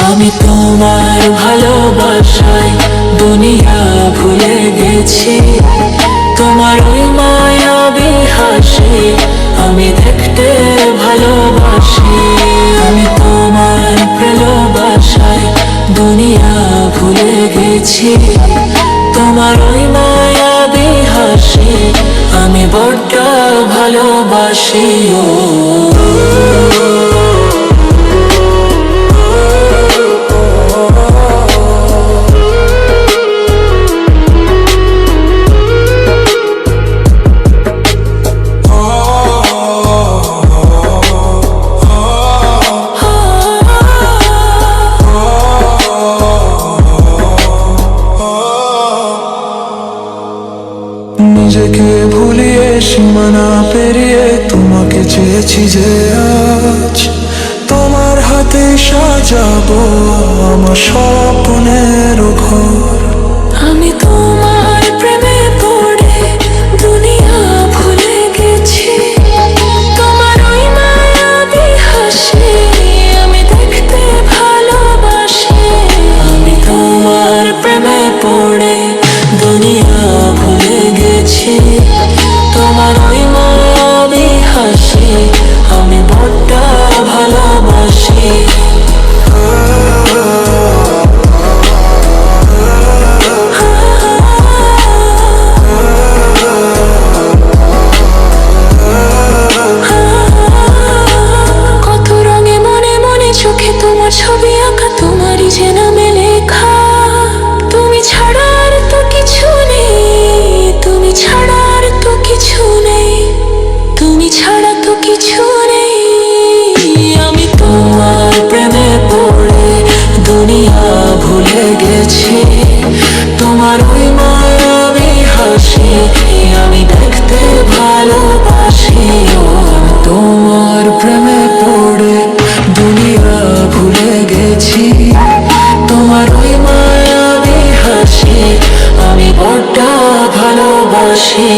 আমি তোমার ভালোবাসায় দুনিয়া ভুলে গেছি। তোমার ওই মায়াবী হাসি আমি দেখতে ভালোবাসি। আমি তোমার ভালোবাসায় দুনিয়া ভুলে গেছি। তোমার ওই মায়াবী হাসি আমি বড্ড ভালোবাসি। নিজেকে ভুলিয়ে সীমানা পেরিয়ে তোমাকে চেয়েছি যে আজ তোমার হাতে সাজাবো আমার স্বপ্নের ঘর। আমি তোমার প্রেমে পড়ে দুনিয়া ভুলে গেছি। তোমার ওই মায়াবী হাসি আমি দেখতে ভালোবাসি। আমি তোমার প্রেমে পড়ে দুনিয়া ভুলে গেছি। তোমার ওই মায়াবী হাসি আমি বড্ড ভালোবাসি। কত রঙে মনে মনে চোখে তোমার ছবি আঁকা, তোমারই যে নামে লেখা। তুমি ছাড়া আর তো কিছু নেই, তুমি ছাড়া আর তো কিছু নেই, তুমি ছাড়া তো কিছু নেই। আমি তোমার প্রেমে পড়ে দুনিয়া ভুলে গেছি। তোমার ওই মায়াবী হাসি আমি দেখতে ভালোবাসি। তোমার প্রেমে পড়ে দুনিয়া ভুলে গেছি। তোমার ওই মায়াবী হাসি আমি বড্ড ভালোবাসি।